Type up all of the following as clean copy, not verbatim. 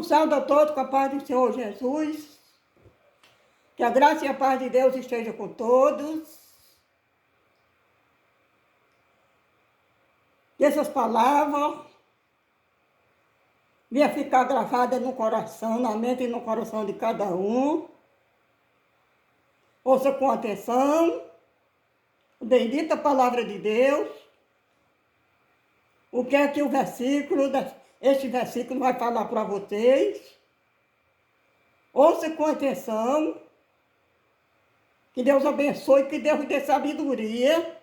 Eu saúdo a todos com a paz do Senhor Jesus. Que a graça e a paz de Deus esteja com todos. Que essas palavras venham ficar gravadas no coração, na mente e no coração de cada um. Ouça com atenção a bendita palavra de Deus. O que é que este versículo vai falar para vocês? Ouça com atenção. Que Deus abençoe, que Deus dê sabedoria.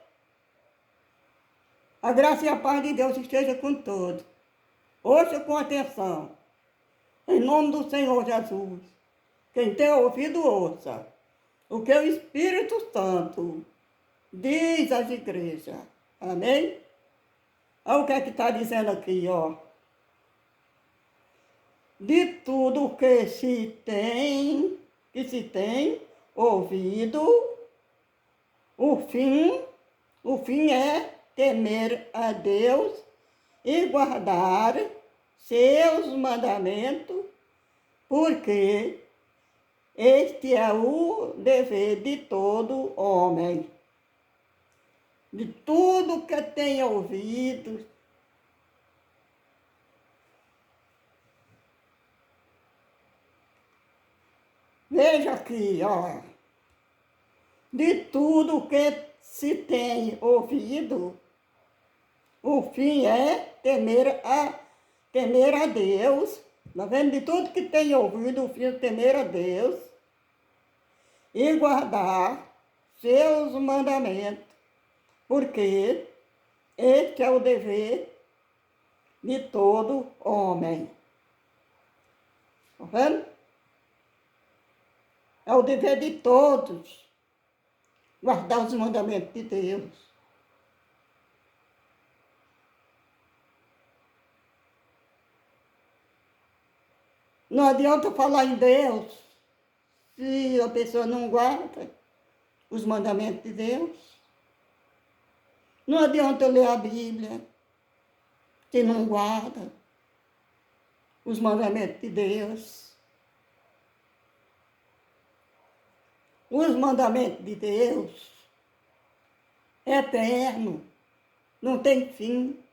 A graça e a paz de Deus esteja com todos. Ouça com atenção. Em nome do Senhor Jesus. Quem tem ouvido, ouça. O que o Espírito Santo diz às igrejas. Amém? Olha o que é que está dizendo aqui, ó. De tudo que se tem ouvido, o fim é temer a Deus e guardar seus mandamentos, porque este é o dever de todo homem. De tudo que tem ouvido, veja aqui, ó. De tudo que se tem ouvido, o fim é temer a Deus. Tá vendo? De tudo que tem ouvido, o fim é temer a Deus e guardar seus mandamentos, porque este é o dever de todo homem. Tá vendo? É o dever de todos guardar os mandamentos de Deus. Não adianta falar em Deus se a pessoa não guarda os mandamentos de Deus. Não adianta ler a Bíblia se não guarda os mandamentos de Deus. Os mandamentos de Deus é eterno, não tem fim.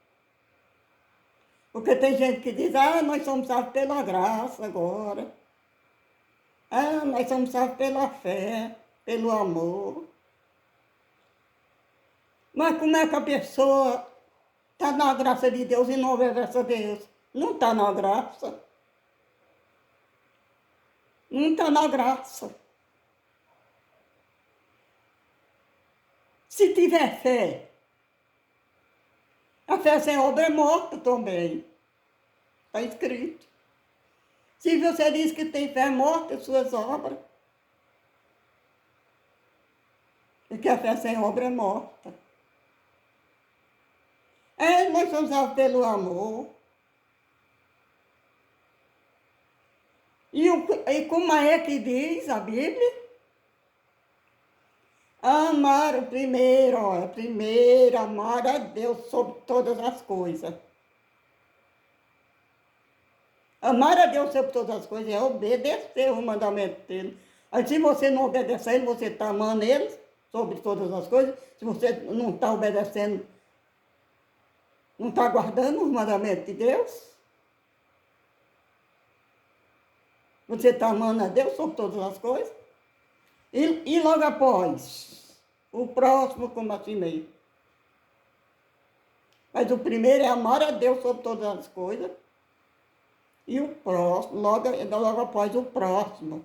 Porque tem gente que diz, nós somos salvos pela graça agora. Nós somos salvos pela fé, pelo amor. Mas como é que a pessoa está na graça de Deus e não obedece a Deus? Não está na graça. Não está na graça. Se tiver fé, a fé sem obra é morta também. Está escrito. Se você diz que tem fé, morta as suas obras. Porque a fé sem obra é morta. Nós somos salvos pelo amor. E como é que diz a Bíblia? Amar primeiro, amar a Deus sobre todas as coisas. Amar a Deus sobre todas as coisas é obedecer o mandamento dele. Aí se você não obedecer a ele, você está amando ele sobre todas as coisas. Se você não está obedecendo, não está guardando os mandamentos de Deus, você está amando a Deus sobre todas as coisas. E logo após, o próximo como a si mesmo. Mas o primeiro é amar a Deus sobre todas as coisas. E o próximo, logo após o próximo.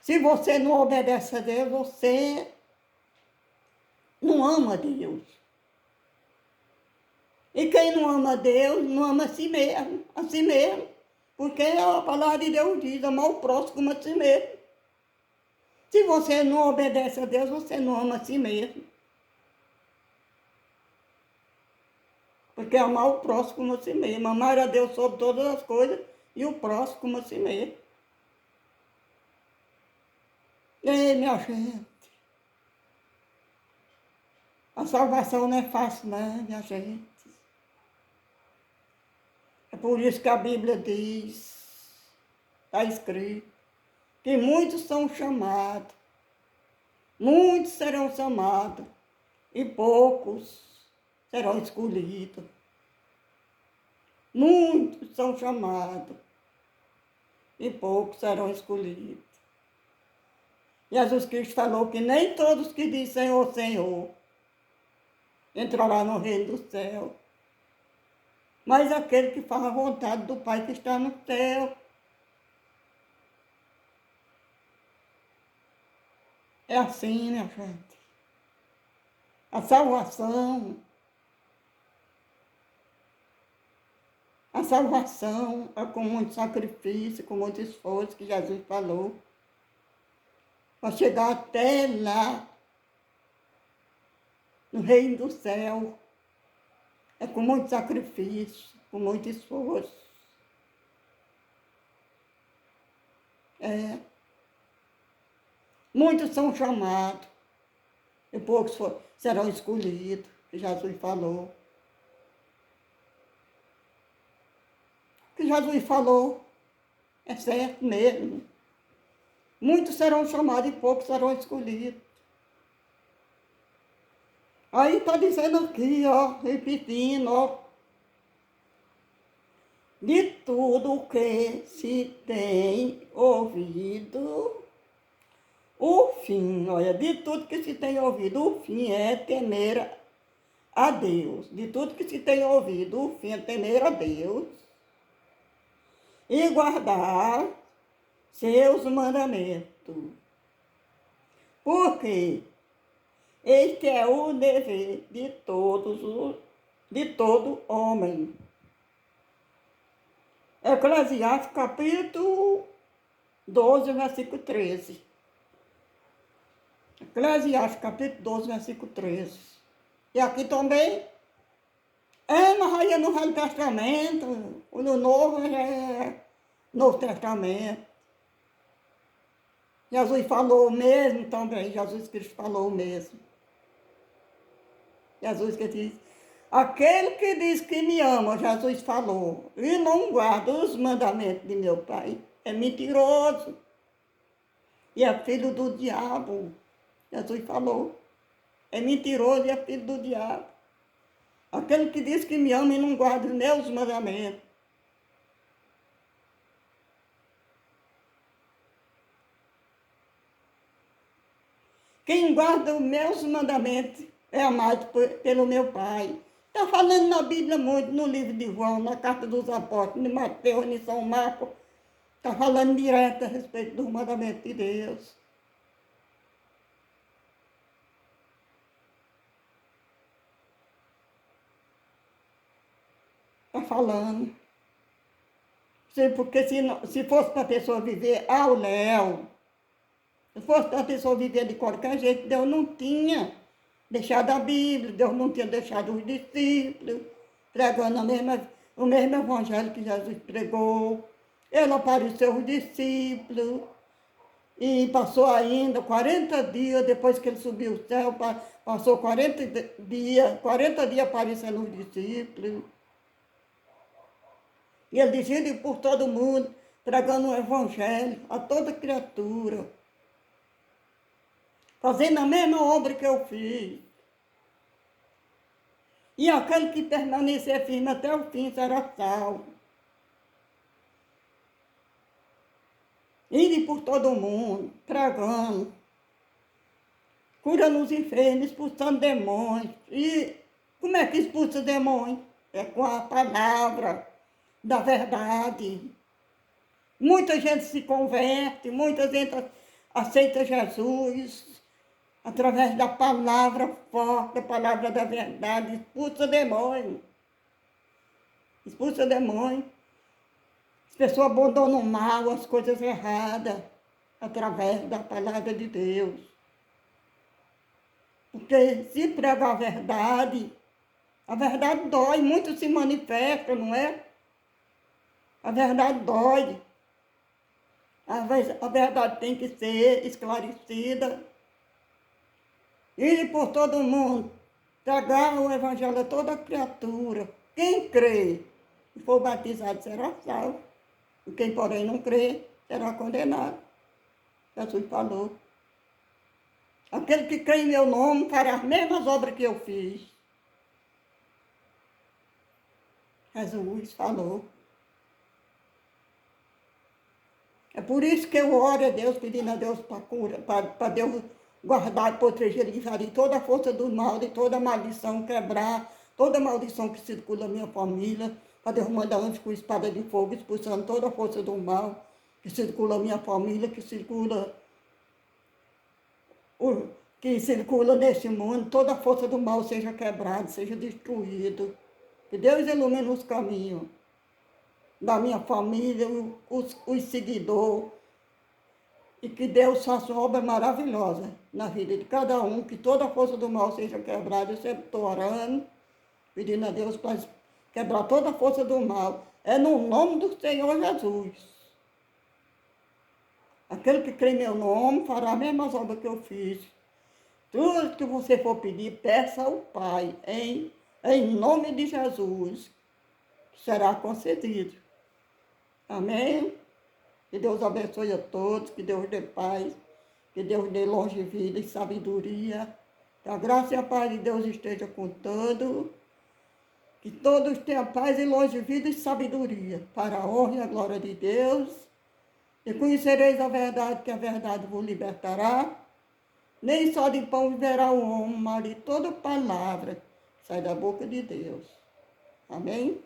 Se você não obedece a Deus, você não ama a Deus. E quem não ama a Deus, não ama a si mesmo. Porque a palavra de Deus diz, amar o próximo como a si mesmo. Se você não obedece a Deus, você não ama a si mesmo. Porque amar o próximo como a si mesmo. Amar a Deus sobre todas as coisas e o próximo como a si mesmo. Ei, minha gente. A salvação não é fácil, não, minha gente. por isso que a Bíblia diz, está escrito, que muitos são chamados, muitos serão chamados e poucos serão escolhidos. Muitos são chamados e poucos serão escolhidos. Jesus Cristo falou que nem todos que dizem Senhor, Senhor, entrará no reino do céu, mas aquele que faz a vontade do Pai que está no céu. É assim, minha gente. A salvação é com muito sacrifício, com muito esforço, que Jesus falou, para chegar até lá, no reino do céu. É com muito sacrifício, com muito esforço. Muitos são chamados, e poucos serão escolhidos, que Jesus falou. O que Jesus falou é certo mesmo. Muitos serão chamados e poucos serão escolhidos. Aí está dizendo aqui, ó, repetindo, ó, de tudo que se tem ouvido, o fim, olha, de tudo que se tem ouvido, o fim é temer a Deus. De tudo que se tem ouvido, o fim é temer a Deus e guardar seus mandamentos. Porque este é o dever de todo homem. Eclesiastes capítulo 12, versículo 13. Eclesiastes capítulo 12, versículo 13. E aqui também, mas aí é no Velho Testamento, no Novo é Novo Testamento. Jesus falou mesmo também, Jesus Cristo falou mesmo. Jesus que diz, aquele que diz que me ama, Jesus falou, e não guarda os mandamentos de meu Pai, é mentiroso. E é filho do diabo. Jesus falou, é mentiroso e é filho do diabo. Aquele que diz que me ama e não guarda os meus mandamentos. Quem guarda os meus mandamentos é amado pelo meu Pai. Está falando na Bíblia muito, no livro de João, na Carta dos Apóstolos, de Mateus, de São Marcos. Está falando direto a respeito dos mandamentos de Deus. Está falando. Porque se fosse para a pessoa viver ao léu, se fosse para a pessoa viver de qualquer jeito, Deus não tinha deixado a Bíblia, Deus não tinha deixado os discípulos pregando o mesmo evangelho que Jesus pregou. Ele apareceu aos discípulos e passou ainda 40 dias, depois que ele subiu ao céu, passou 40 dias aparecendo os discípulos. E ele dizia por todo mundo, pregando o evangelho a toda criatura, fazendo a mesma obra que eu fiz. E aquele que permanecer firme até o fim será salvo. Indo por todo mundo, pregando, curando os enfermos, expulsando demônios. E como é que expulsa demônio? É com a palavra da verdade. Muita gente se converte, muita gente aceita Jesus através da palavra forte, da palavra da verdade, expulsa demônio. Expulsa demônio. As pessoas abandonam o mal, as coisas erradas, através da palavra de Deus. Porque se pregar a verdade dói, muito se manifesta, não é? A verdade dói. A verdade tem que ser esclarecida. Ir por todo mundo, pregar o evangelho a toda criatura. Quem crê E for batizado será salvo. E quem, porém, não crê, será condenado. Jesus falou. Aquele que crê em meu nome fará as mesmas obras que eu fiz. Jesus falou. É por isso que eu oro a Deus, pedindo a Deus para cura, para Deus guardar, proteger, livrar de toda a força do mal, de toda a maldição, quebrar toda a maldição que circula na minha família, para Deus mandar anjos com espada de fogo, expulsando toda a força do mal que circula na minha família, que circula nesse mundo, toda a força do mal seja quebrada, seja destruído. Que Deus ilumine os caminhos da minha família, os seguidores, e que Deus faça uma obra maravilhosa na vida de cada um, que toda a força do mal seja quebrada. Eu sempre estou orando, pedindo a Deus para quebrar toda a força do mal. É no nome do Senhor Jesus. Aquele que crê em meu nome fará as mesmas obras que eu fiz. Tudo que você for pedir, peça ao Pai, em nome de Jesus, que será concedido. Amém? Que Deus abençoe a todos, que Deus dê paz, que Deus dê longe vida e sabedoria. Que a graça e a paz de Deus esteja com todos. Que todos tenham paz e longe vida e sabedoria, para a honra e a glória de Deus. E conhecereis a verdade, que a verdade vos libertará. Nem só de pão viverá o homem, mas de toda palavra que sai da boca de Deus. Amém?